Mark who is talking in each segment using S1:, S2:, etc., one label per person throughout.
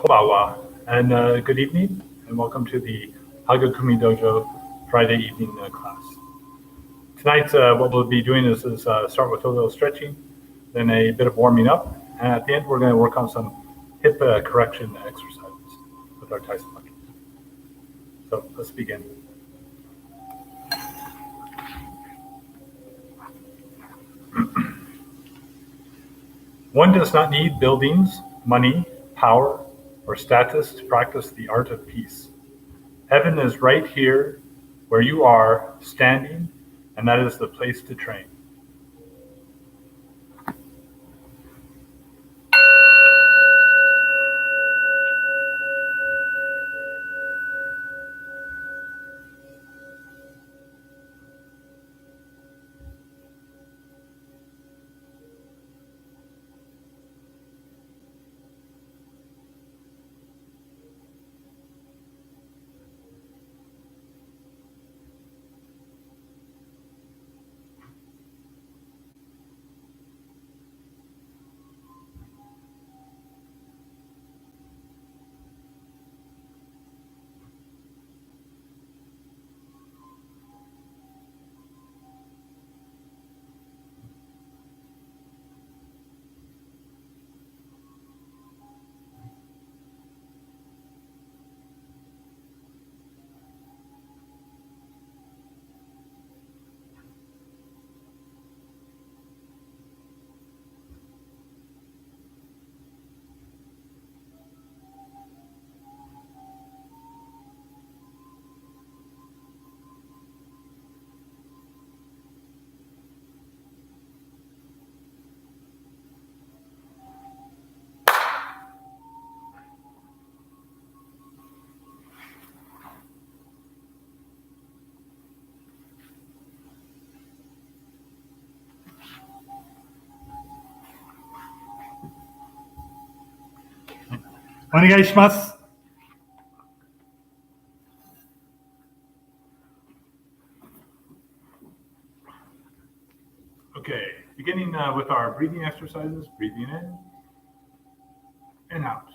S1: Konbawa, and good evening, and welcome to the Hagukumi Dojo Friday evening class. Tonight, what we'll be doing is start with a little stretching, then a bit of warming up, and at the end, we're going to work on some hip correction exercises with our Tyson monkey. So let's begin. One does not need buildings, money, power, or status to practice the art of peace. Heaven is right here where you are standing, and that is the place to train. Onegaishimasu. Okay, beginning with our breathing exercises, breathing in and out.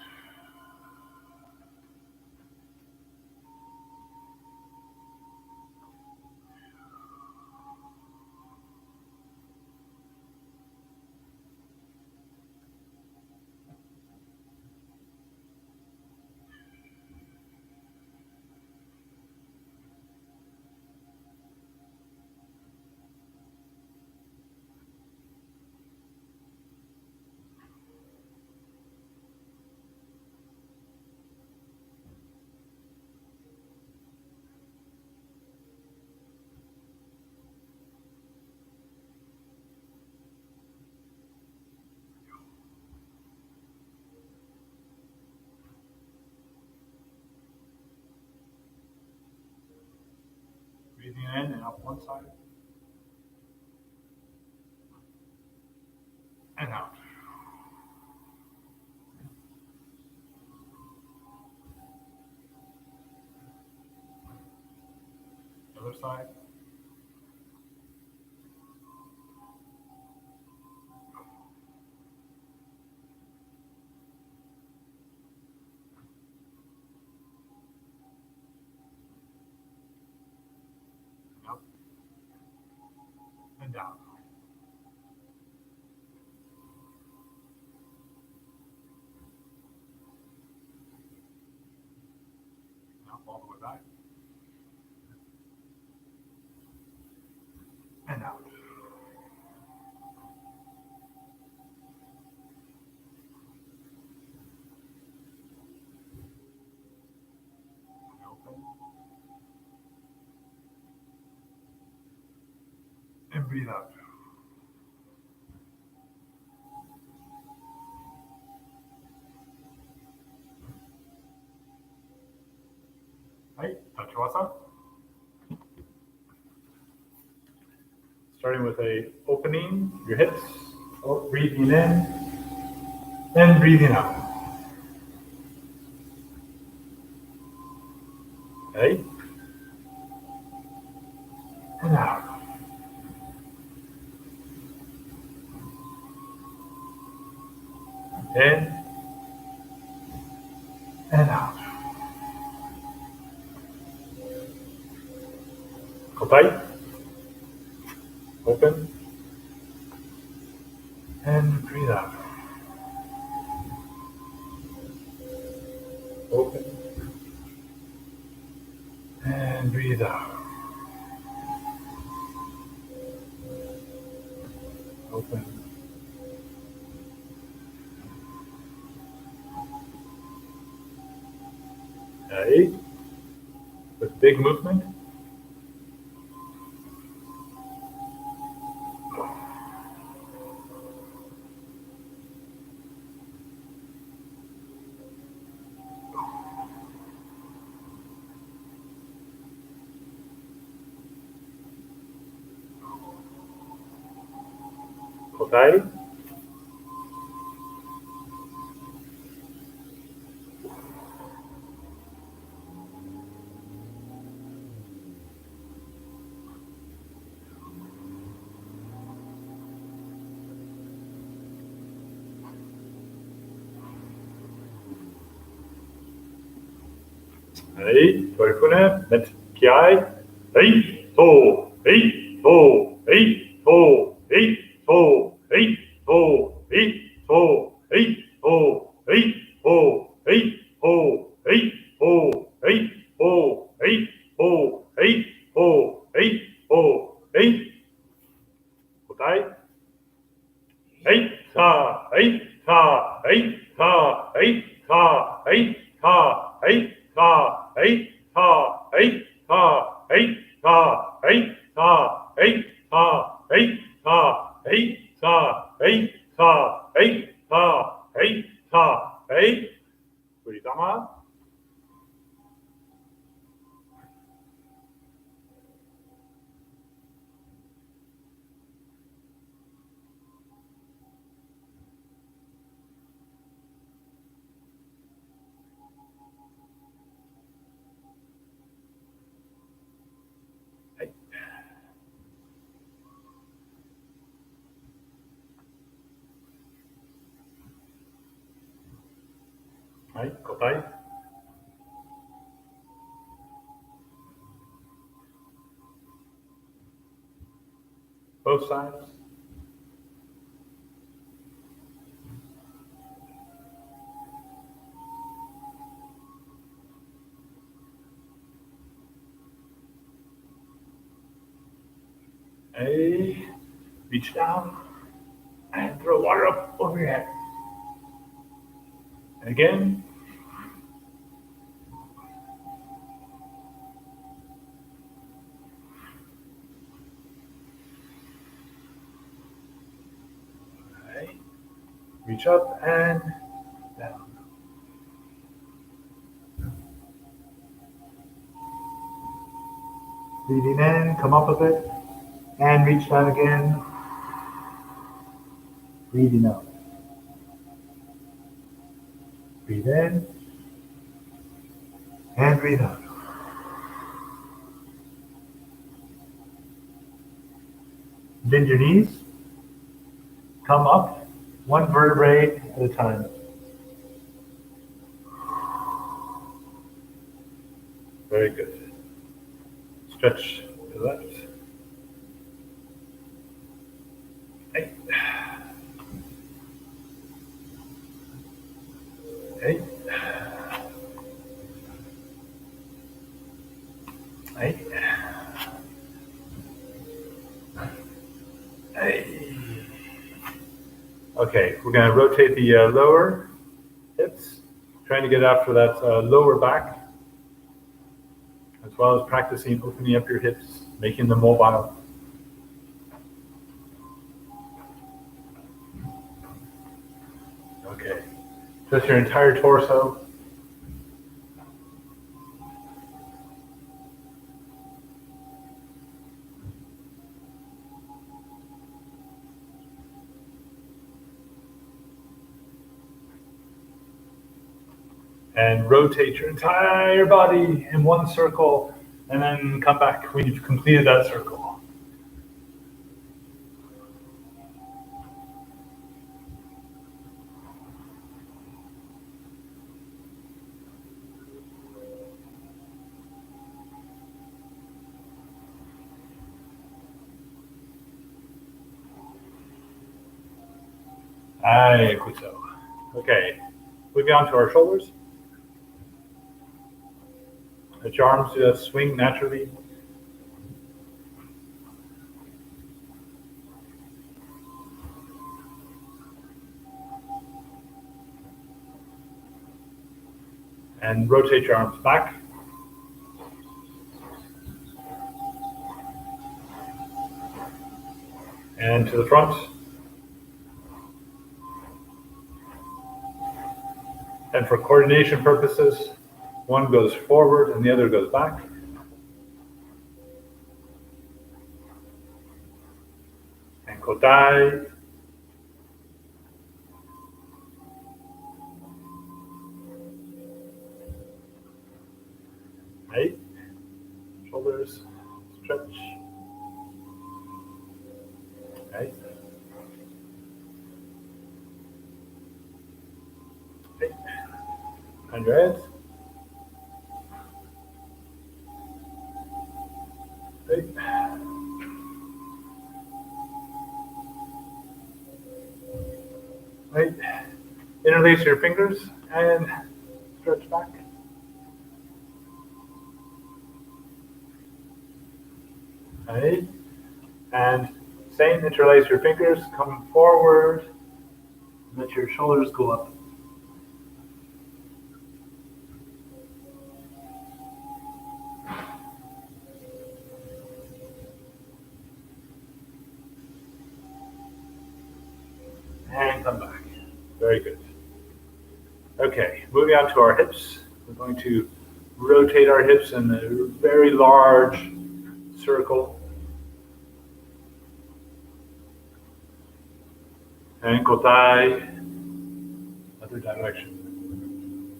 S1: Breathing in and out one side, and out. Other side. Up and down. Up all the way back. And out. Open. And breathe out. Right, Tachwasa. Starting with a opening your hips, breathing in, and breathing out. Okay. And out. In and out. Hold tight. Open. And breathe out. Open. And breathe out. Open. Okay. With big movement. Okay. Hei, Torfune, met Kiai. Hei, to, hei, to, hei, to, hei, to, hei, to, hei, to, hei, to, hei, to, hei, to, hei, to, hei, to, hei, to, hei, to, hei, to, hei. Okay. Hei, ta, hei, ta, hei, ta, hei, ta, hei, ta, hei, ta, hei, ta, hei, ta, hei, ta, hei, ta, hei, ta, hei, ta, hei, ta, hei, ta, hei, ta, hei, ta, hei. Buddhidhamma. Hei, kotai. Both sides. Hey, reach down and throw water up over your head. And again. Okay. Reach up and down. Breathing in, come up a bit, and reach down again. Breathing out. Breathe in, and breathe out. Bend your knees, come up, one vertebrae at a time. Very good. Stretch to the left. Hey. Hey. Hey. Hey. Okay, we're going to rotate the lower hips, trying to get after that lower back, as well as practicing opening up your hips, making them mobile. Okay, just your entire torso. And rotate your entire body in one circle, and then come back when you've completed that circle. Kuso. Okay, moving on to our shoulders. Let your arms just swing naturally. And rotate your arms back. And to the front. And for coordination purposes, one goes forward and the other goes back. And kotai. Right. Shoulders stretch. Right. Right. And your head. Right. Right. Interlace your fingers and stretch back. Right. And same, interlace your fingers, come forward, let your shoulders go up. And come back. Very good. Okay, moving on to our hips. We're going to rotate our hips in a very large circle. Ankle thigh, other direction.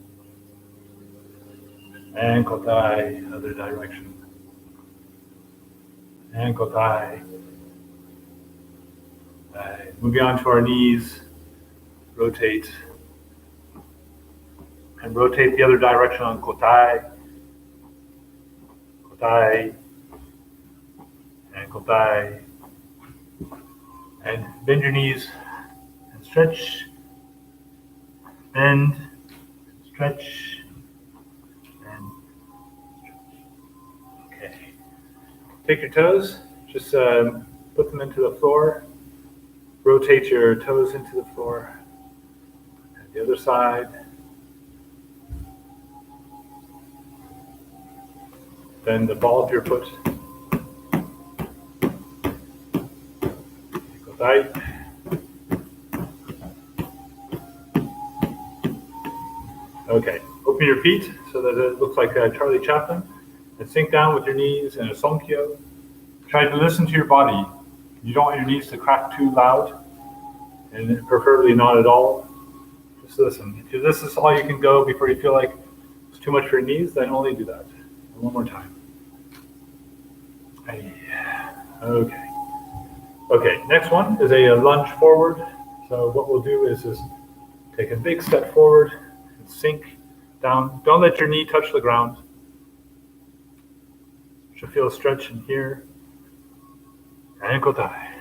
S1: Ankle thigh, other direction. Ankle thigh. Moving on to our knees, rotate. And rotate the other direction on kotai. Kotai. Ankle thigh. And bend your knees. Stretch, bend, stretch, and stretch. Okay. Take your toes, just put them into the floor. Rotate your toes into the floor. And the other side. Then the ball of your foot. Go tight. Okay, open your feet so that it looks like Charlie Chaplin, and sink down with your knees in a sonkyo. Try to listen to your body. You don't want your knees to crack too loud, and preferably not at all. Just listen. If this is all you can go before you feel like it's too much for your knees, then only do that. And one more time. Okay. Okay, next one is a lunge forward. So what we'll do is take a big step forward. Sink down. Don't let your knee touch the ground. You should feel a stretch in here. Ankle thigh.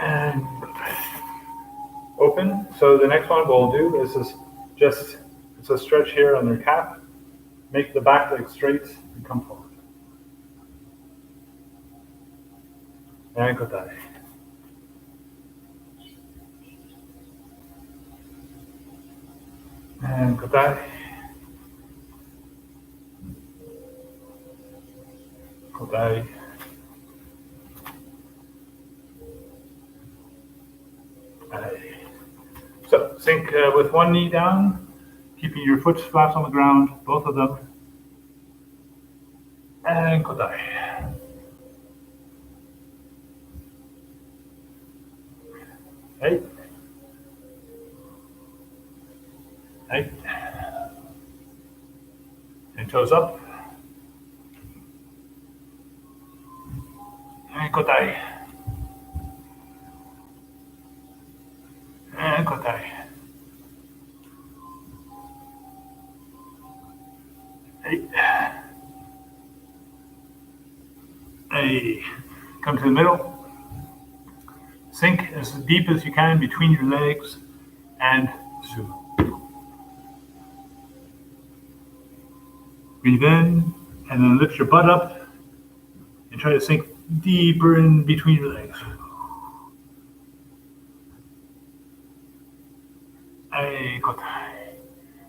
S1: And open. So the next one we'll do is it's a stretch here on your calf. Make the back leg straight and come forward. Ankle thigh. Ankle thigh. Ankle thigh. So sink with one knee down, keeping your foot flat on the ground, both of them. Ankle thigh. Hey. Hey. And toes up. Ankle thigh. Ankle thigh. Hey. Come to the middle. Sink as deep as you can between your legs and zoom. Breathe in and then lift your butt up and try to sink deeper in between your legs.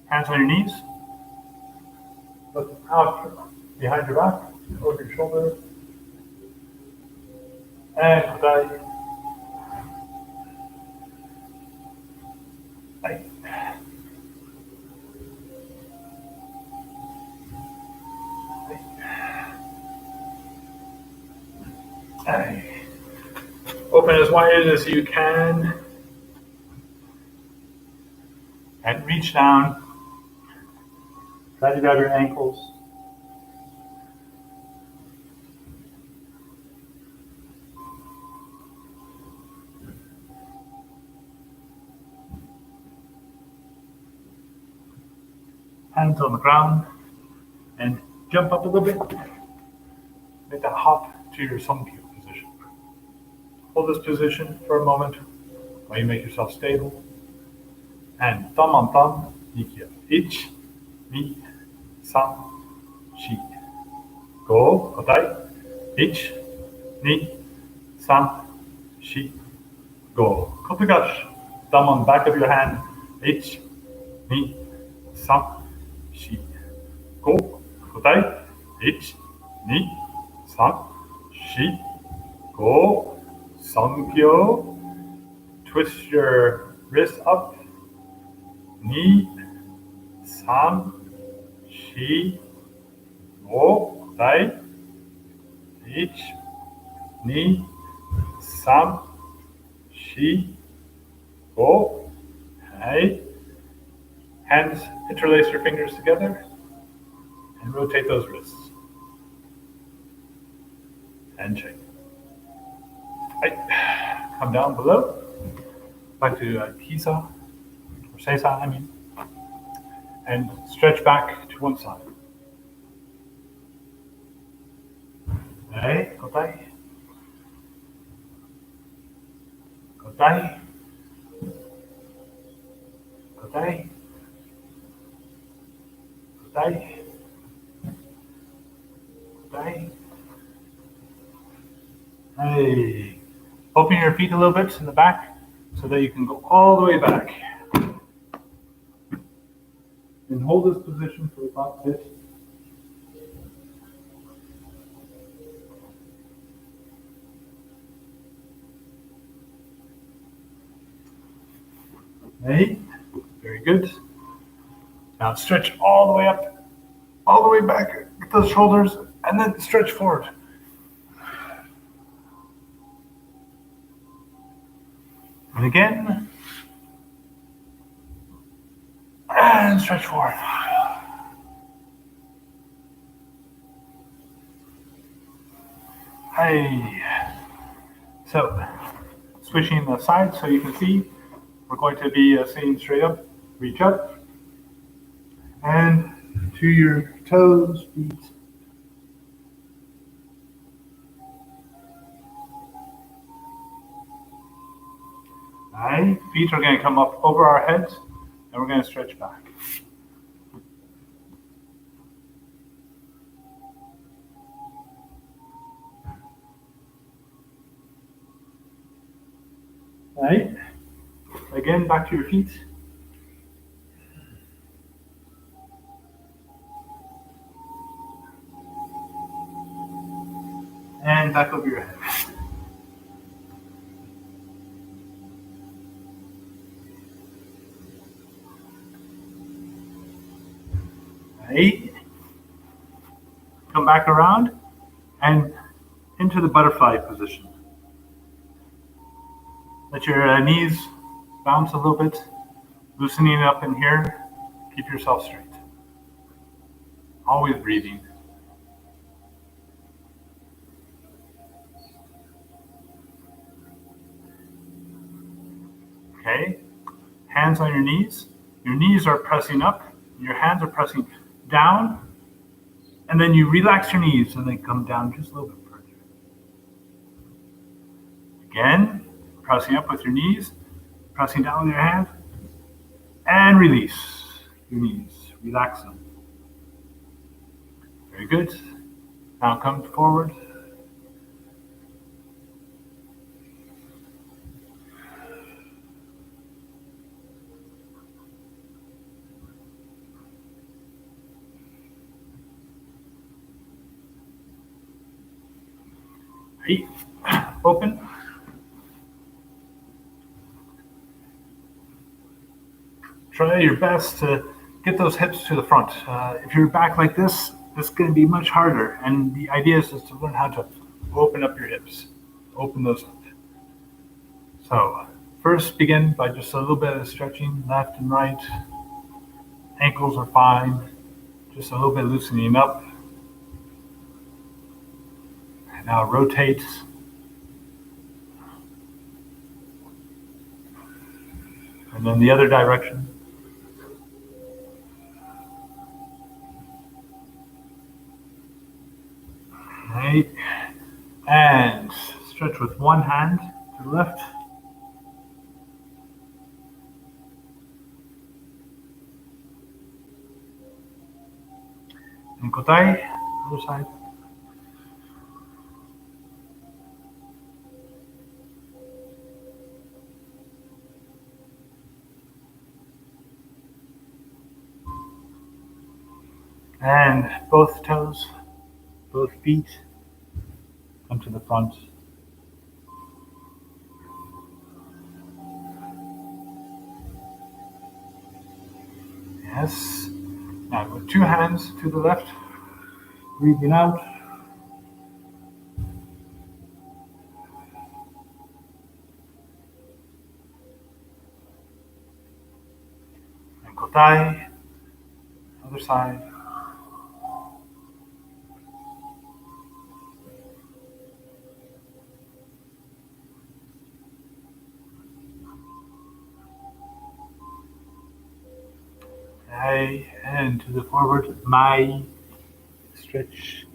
S1: Hands on your knees. Look out behind your back, over your shoulder. And kotai. Open as wide as you can and reach down. Try to grab your ankles. Hands on the ground and jump up a little bit. Make that hop to your Songkyu position. Hold this position for a moment while you make yourself stable. And thumb on thumb, nikyo. Ich, ni, san, shi. Go, kotai. Ich, ni, san, shi. Go. Kotogash. Thumb on the back of your hand. Ich, ni, san, shi. Go, kotai. Ich, ni, san, shi. Go. Songkyo. Twist your wrist up. Ni, san, shi, go, dai, ich, ni, san, shi, go, hai. Hands, interlace your fingers together and rotate those wrists. And shake. Right. Come down below. Back to Kisa. Seisa, and stretch back to one side. Kotai. Kotai. Kotai. Kotai. Kotai. Hey. Open your feet a little bit in the back so that you can go all the way back. And hold this position for about a bit. Okay, very good. Now stretch all the way up, all the way back with those shoulders, and then stretch forward. And again. And stretch forward. Hey. So, switching the sides so you can see, we're going to be sitting straight up, reach up, and to your toes, feet. Right. Feet are going to come up over our heads. And we're going to stretch back. Right. Again, back to your feet. And back over your head. Right. Come back around and into the butterfly position. Let your knees bounce a little bit, loosening up in here. Keep yourself straight. Always breathing. Okay. Hands on your knees. Your knees are pressing up. Your hands are pressing down, and then you relax your knees and then come down just a little bit further. Again, pressing up with your knees, pressing down with your hand, and release your knees. Relax them. Very good. Now come forward. Feet open. Try your best to get those hips to the front. If you're back like this, it's going to be much harder. And the idea is to learn how to open up your hips. Open those up. So first begin by just a little bit of stretching left and right. Ankles are fine. Just a little bit loosening up. And now rotate. And then the other direction. Right. And stretch with one hand to the left. And kotai, other side. And both toes, both feet come to the front. Yes. Now with two hands to the left, breathing out. And kotai, other side. And to the forward, my stretch.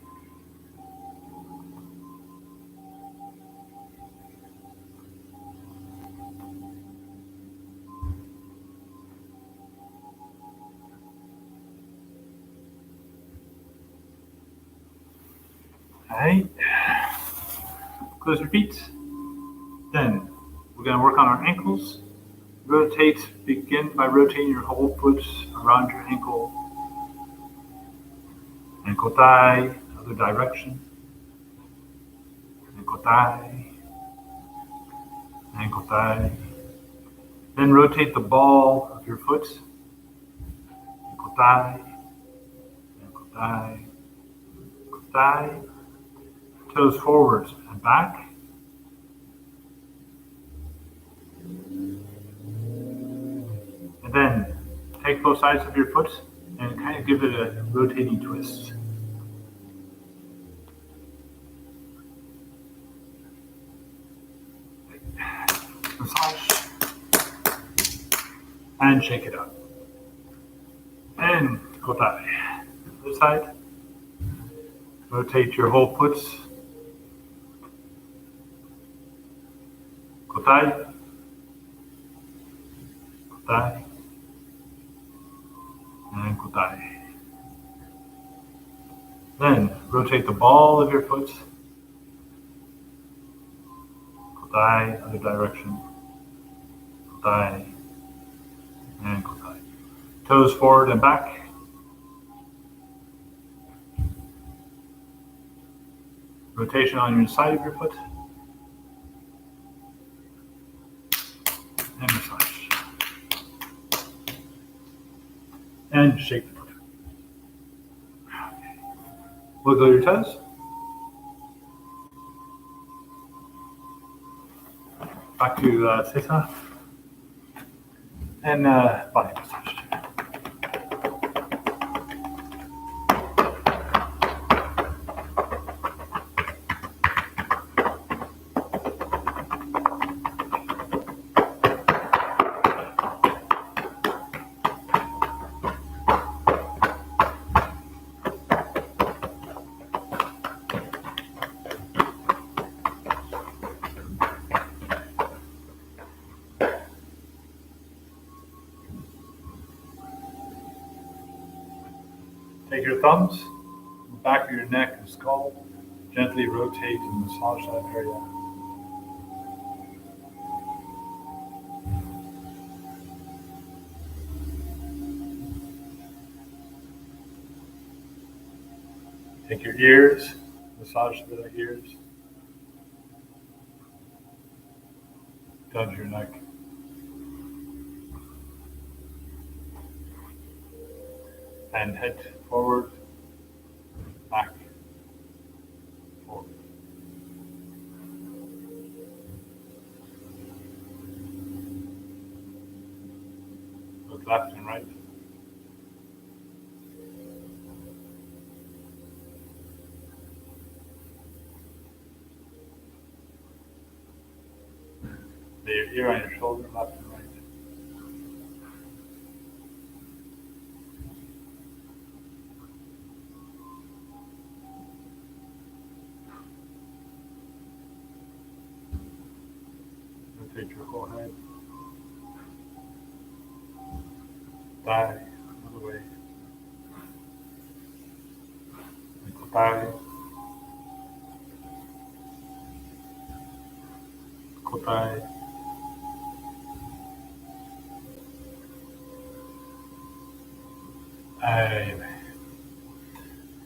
S1: Alright, close your feet. Then we're going to work on our ankles. Rotate, begin by rotating your whole foot around your ankle. Ankle thigh, other direction. Ankle thigh. Ankle thigh. Then rotate the ball of your foot. Ankle thigh. Ankle thigh. Ankle thigh. Toes forward and back. And then take both sides of your foot and kind of give it a rotating twist. Massage. And shake it up. And kotai. Other side. Rotate your whole foot. Kotai. Kotai. And kotai. Then rotate the ball of your foot. Kotai, other direction. Kotai. And kotai. Toes forward and back. Rotation on your side of your foot. And massage. And shake the foot. Okay. Wiggle your toes. Back to Theta. And body massage. Take your thumbs, the back of your neck and skull, gently rotate and massage that area. Take your ears, massage the ears, down to your neck. And head forward, back, forward. Look left and right. Lay your ear on your shoulder, left and right. Rotate your whole head. Thigh, another way. Thigh. Thigh.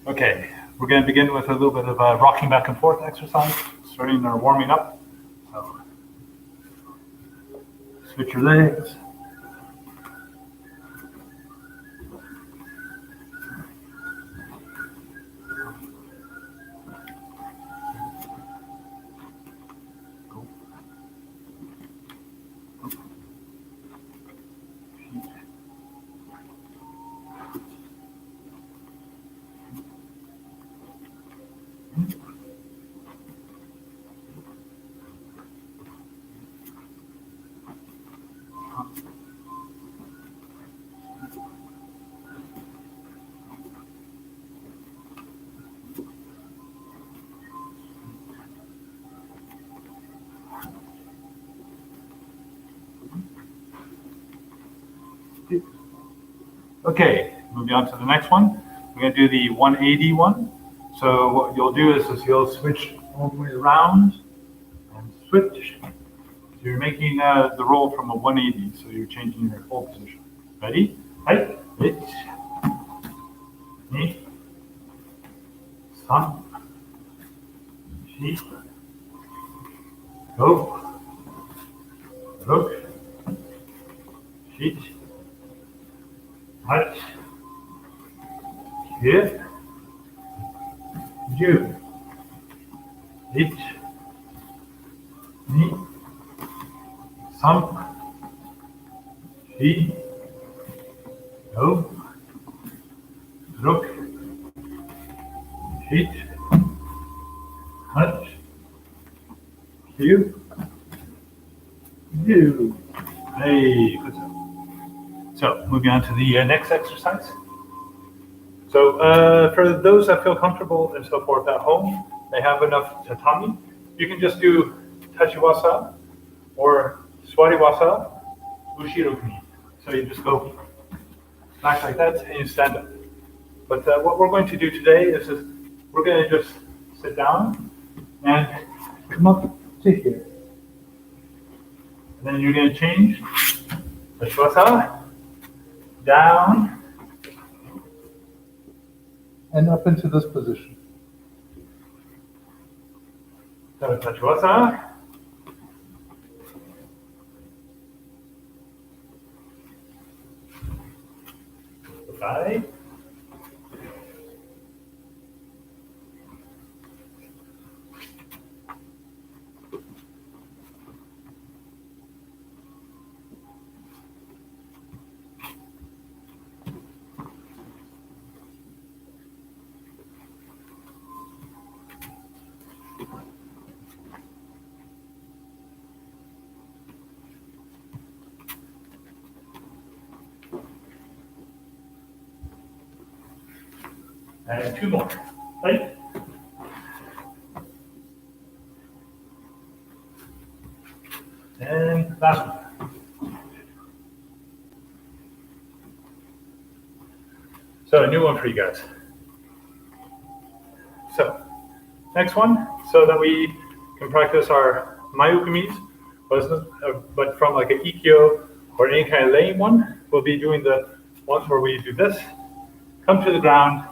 S1: Okay, we're going to begin with a little bit of a rocking back and forth exercise, starting our warming up. So, switch your legs. Okay, moving on to the next one. We're going to do the 180 one. So what you'll do is you'll switch all the way around and switch. So you're making the roll from a 180, so you're changing your whole position. Ready? Right, it, niet, san, shi, go, look, shit, hut, here, do, it, niet, sam, shi, go, look, shit, hut, here, do. Hey, good job. So moving on to the next exercise. So for those that feel comfortable and so forth at home, they have enough tatami. You can just do tachiwasa or swariwasa, ushirokuni. So you just go back like that and you stand up. But what we're going to do today is we're going to just sit down and come up to here. And then you're going to change tachiwasa, down, and up into this position. So tachiwasa, bye. And two more, right? And last one. So a new one for you guys. next one, so that we can practice our mayukumis, but from like an ikkyo or any kind of lane one. We'll be doing the ones where we do this, come to the ground,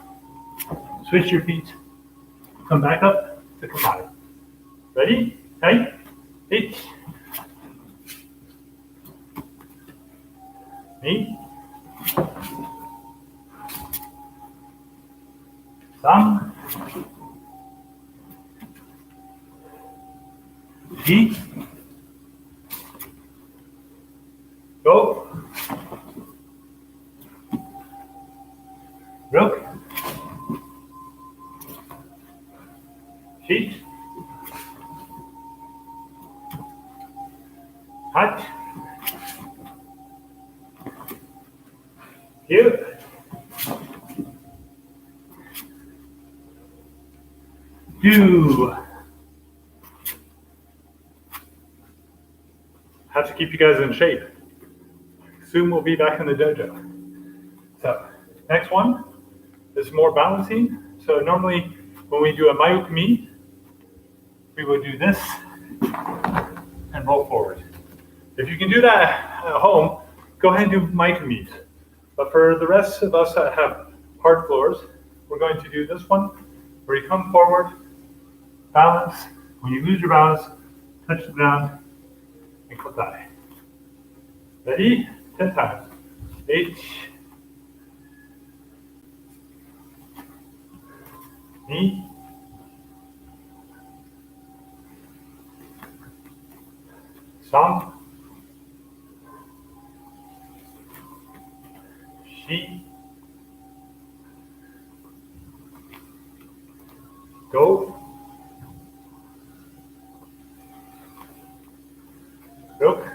S1: switch your feet, come back up to kamai. Ready? Hey, eight. Me. Sam. He. Go. Rook. Sheet. Hut. Here. Do. Have to keep you guys in shape. Soon we'll be back in the dojo. So, next one is more balancing. So normally when we do a mayukumi, we would do this and roll forward. If you can do that at home, go ahead and do mayukumis. But for the rest of us that have hard floors, we're going to do this one where you come forward, balance. When you lose your balance, touch the ground and kotai. Ready? 10 times. 8. Ni. San. Shi. Go. Rook.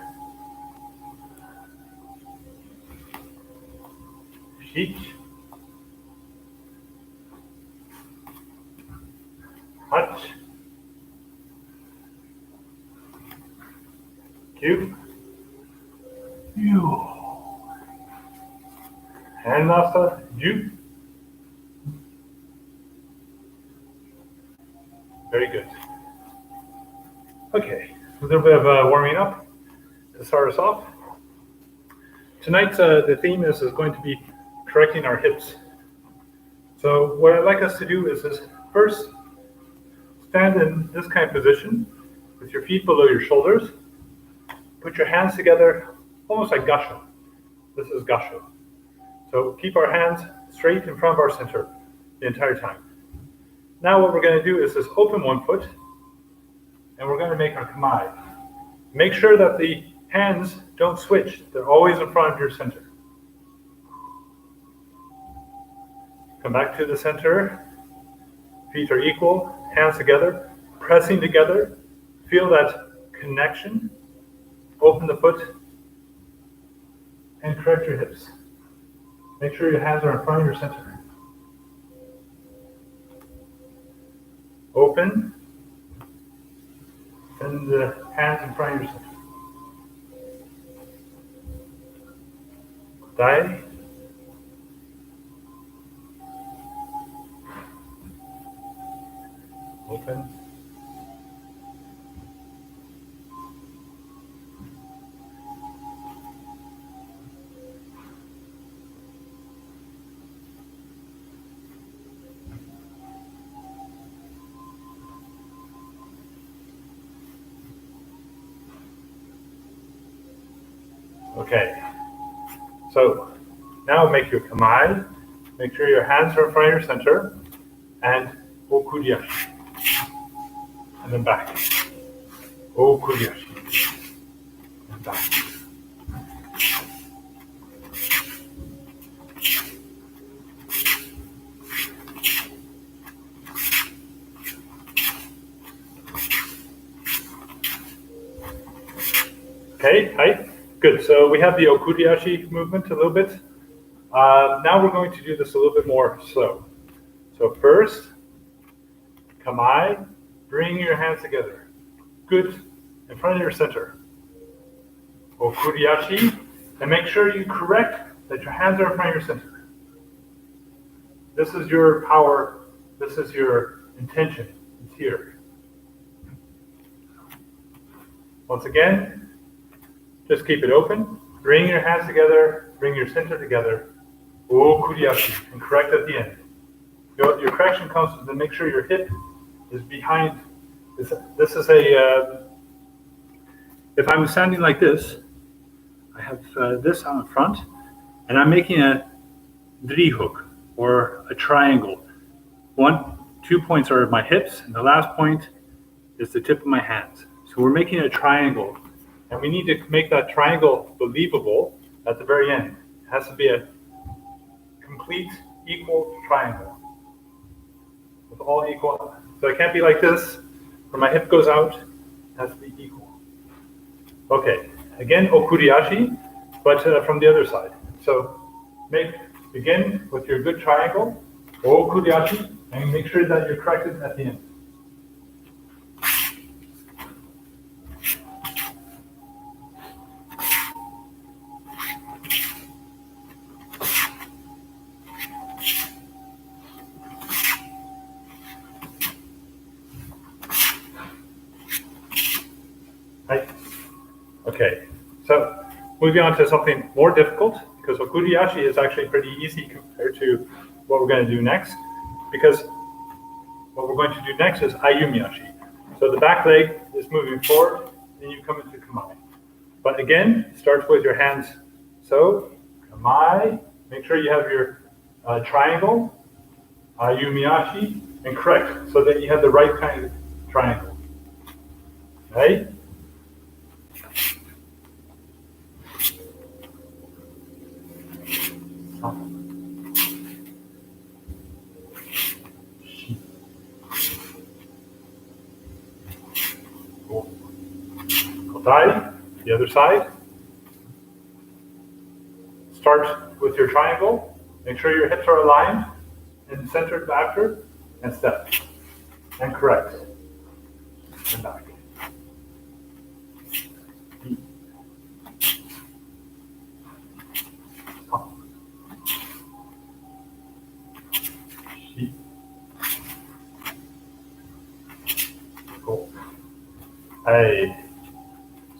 S1: Sheet. Hut. Cube. You. Hand master. You. Very good. Okay, a little bit of warming up to start us off. Tonight, the theme is going to be correcting our hips. So what I'd like us to do is first stand in this kind of position with your feet below your shoulders. Put your hands together almost like gasho. This is gasho. So keep our hands straight in front of our center the entire time. Now what we're going to do is just open one foot and we're going to make our kamai. Make sure that the hands don't switch. They're always in front of your center. Come back to the center. Feet are equal, hands together, pressing together. Feel that connection. Open the foot and correct your hips. Make sure your hands are in front of your center. Open, and the hands in front of your center. Dai. Open. Okay, so now make your kamai. Make sure your hands are in front of your center, and okuriashi. And then back. Okuriashi. And back. Okay, hi. Good, so we have the okuriashi movement a little bit. Now we're going to do this a little bit more slow. So first, kamai, bring your hands together. Good, in front of your center. Okuriashi, and make sure you correct that your hands are in front of your center. This is your power, this is your intention. here. Once again, just keep it open. Bring your hands together, bring your center together. O kuriashi, and correct at the end. Your correction comes to make sure your hip is behind. This is if I'm standing like this, I have this on the front, and I'm making a drihuk, or a triangle. 2 points are my hips, and the last point is the tip of my hands. So we're making a triangle, and we need to make that triangle believable at the very end. It has to be a complete equal triangle with all equal. So it can't be like this, where my hip goes out. It has to be equal. Okay, again, okuriashi, but from the other side. So begin with your good triangle, okuriashi, and make sure that you're corrected at the end. Right. Okay, so moving on to something more difficult, because okuriashi is actually pretty easy compared to what we're going to do next, because what we're going to do next is ayumiashi. So the back leg is moving forward, and you come into kamae. But again, start with your hands. So, kamae, make sure you have your triangle, ayumiashi, and correct, so that you have the right kind of triangle. Right? Kotai, the other side. Start with your triangle. Make sure your hips are aligned and centered after, and step. And correct. And back. Cool. Hey.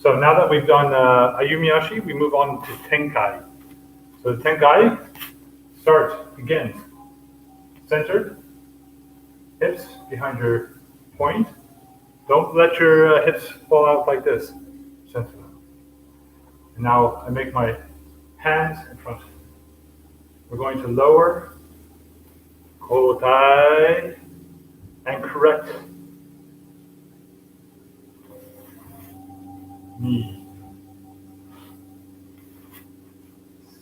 S1: So now that we've done ayumiashi, we move on to Tenkai. So the Tenkai, start again, centered, hips behind your point. Don't let your hips fall out like this. Center them. And now I make my hands in front. We're going to lower, kotai, and correct. Ni,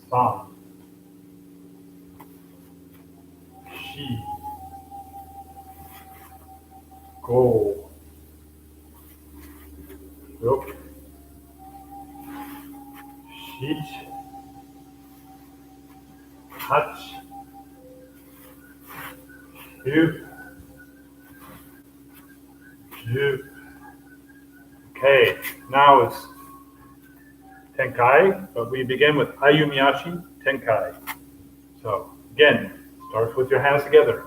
S1: san, shi, go, ryoku, shichi, hachi, kyu, ju. Okay, now it's Tenkai, but we begin with ayumiashi, Tenkai. So again, start with your hands together.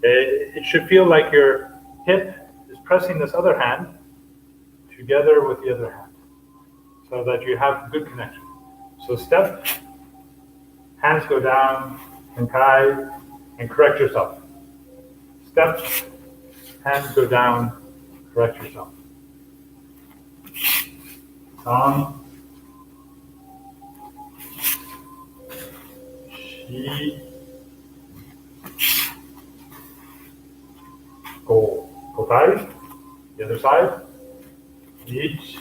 S1: It should feel like your hip is pressing this other hand together with the other hand, so that you have good connection. So step, hands go down, Tenkai, and correct yourself. Step, hands go down, correct yourself. San, shi, go. Kotai, the other side. Ich,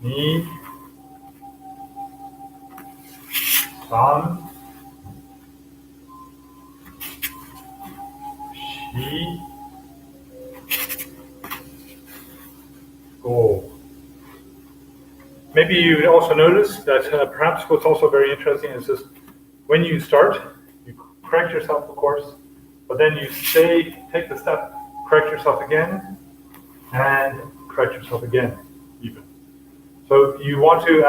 S1: ni, san, shi, go. Maybe you also notice that perhaps what's also very interesting is this: when you start, you correct yourself, of course, but then you take the step, correct yourself again, and correct yourself again, even. So you want to,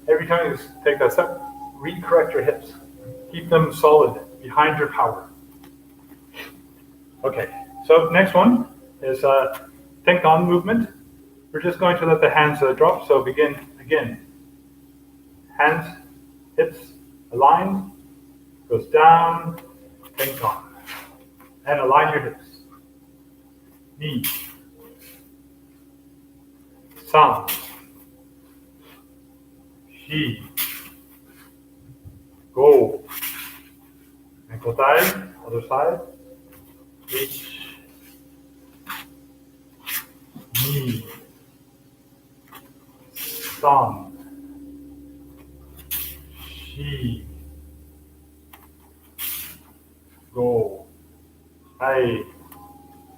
S1: every time you take that step, re-correct your hips. Keep them solid. behind your power. Okay, so next one is Tenkai movement. We're just going to let the hands drop. So begin again. Hands, hips aligned, goes down, Tenkai. And align your hips. Knee. San. Shi. Go. And kotai, other side. Reach. Knee. San. Shi. Go. Hai.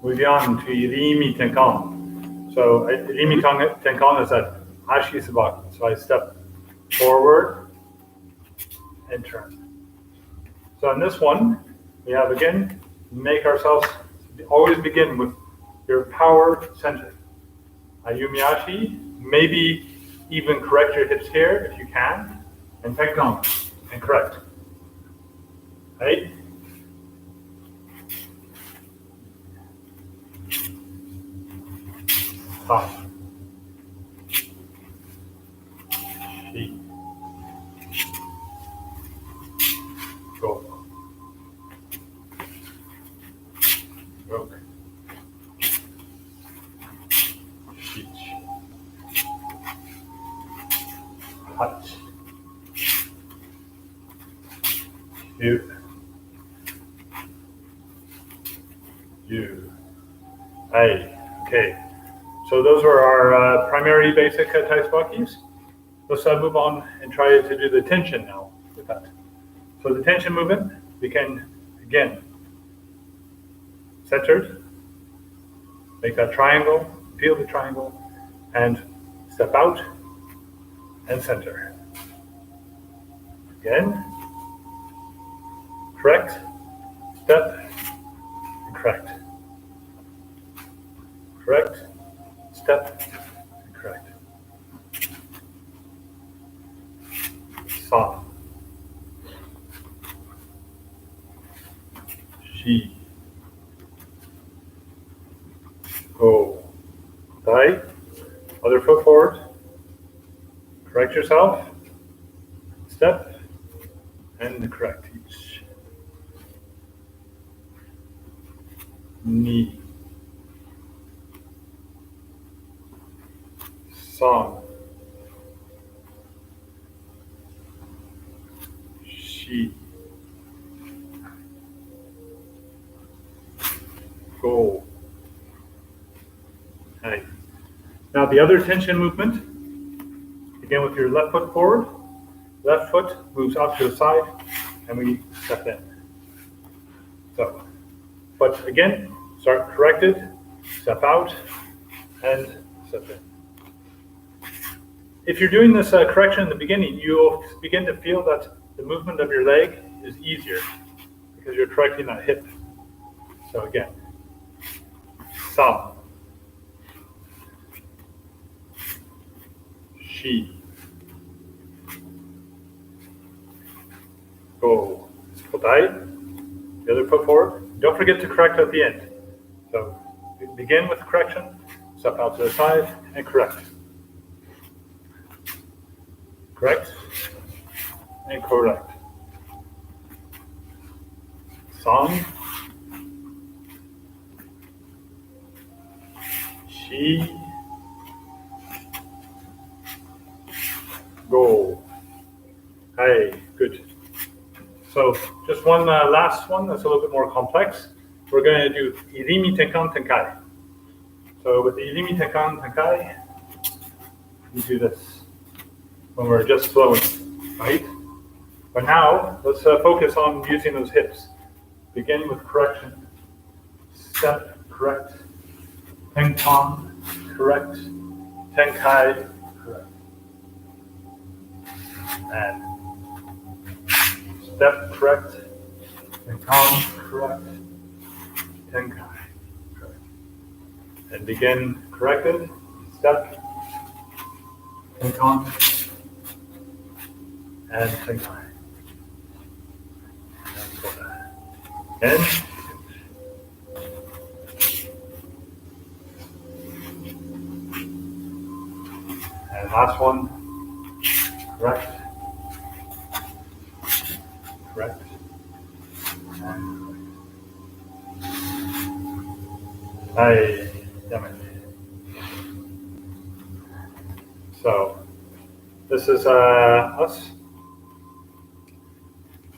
S1: Moving on to Irimi Tenkan. So Irimi Tenkan is that Ashi Sabaki. So I step forward and turn. So in this one, we have again, make ourselves always begin with your power center. Ayumiyashi, maybe even correct your hips here if you can, and Tenkan, and correct. Right? Stop. Shi. Go. Rook. Shich. Touch. You. Hey. Okay. So those are our primary basic taisbakis. Let's move on and try to do the tension now with that. So the tension movement, we can, again, centered, make that triangle, feel the triangle, and step out and center. Again, correct, step, and correct. Correct, step, and correct. San. Shi. Go. Tai. Other foot forward. Correct yourself. Step. And correct each. Knee. San. Shi. Go. Hey. Now the other tension movement, again with your left foot forward, left foot moves out to the side, and we step in. So, but again, start corrected, step out, and step in. If you're doing this correction in the beginning, you'll begin to feel that the movement of your leg is easier because you're correcting that hip. So again, San. Shi. Go. Kotai. The other foot forward. Don't forget to correct at the end. So begin with correction, step out to the side, and correct. Correct and correct. San. Shi. Go. Hey, good. So just one last one that's a little bit more complex. We're going to do Irimi Tenkan Tenkai. So with the Irimi Tenkan Tenkai, we do this when we're just flowing, right? But now, let's focus on using those hips. Begin with correction. Step, correct. Tenkan, correct. Tenkai, correct. And step, correct. Tenkan, correct. Tenkai, correct. And begin corrected. Step, Tenkan, and Tenkai. And In. And last one. Correct. Correct. Hey, damn it. So, this is us.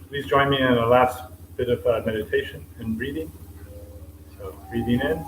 S1: Please join me in a last bit of meditation and breathing. So, breathing in.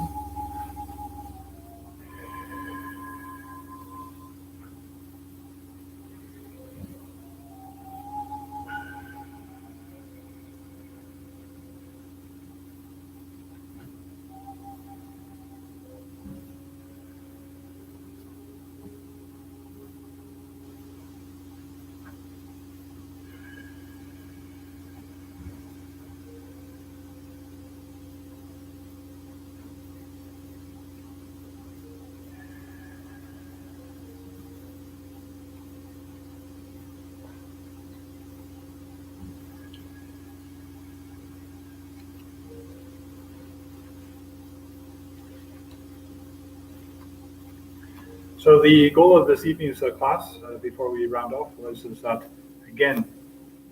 S1: So the goal of this evening's class, before we round off, was that, again,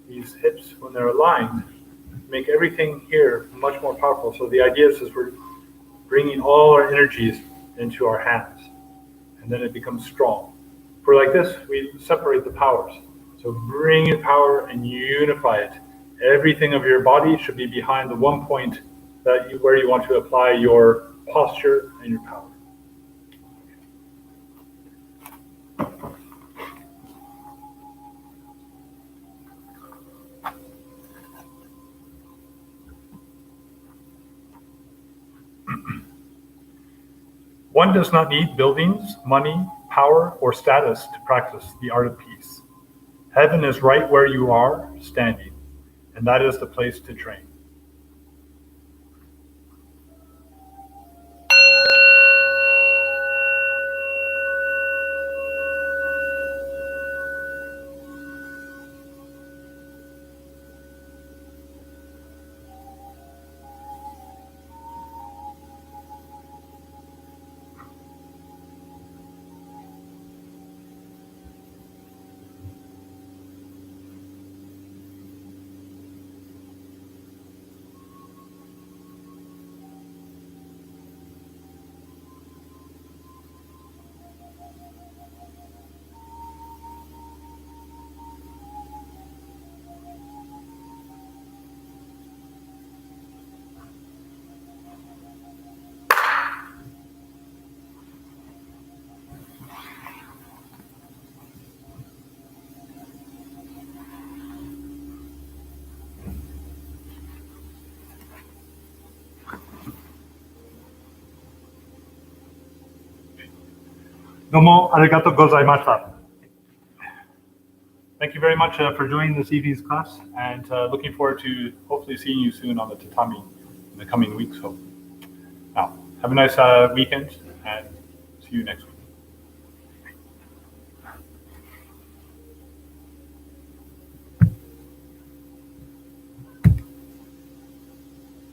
S1: these hips, when they're aligned, make everything here much more powerful. So the idea is we're bringing all our energies into our hands, and then it becomes strong. If we're like this, we separate the powers. So bring your power and unify it. Everything of your body should be behind the one point where you want to apply your posture and your power. One does not need buildings, money, power, or status to practice the art of peace. Heaven is right where you are standing, and that is the place to train. Domo arigato gozaimashita. Thank you very much for joining this evening's class, and looking forward to hopefully seeing you soon on the tatami in the coming weeks. So, now, have a nice weekend, and see you next week.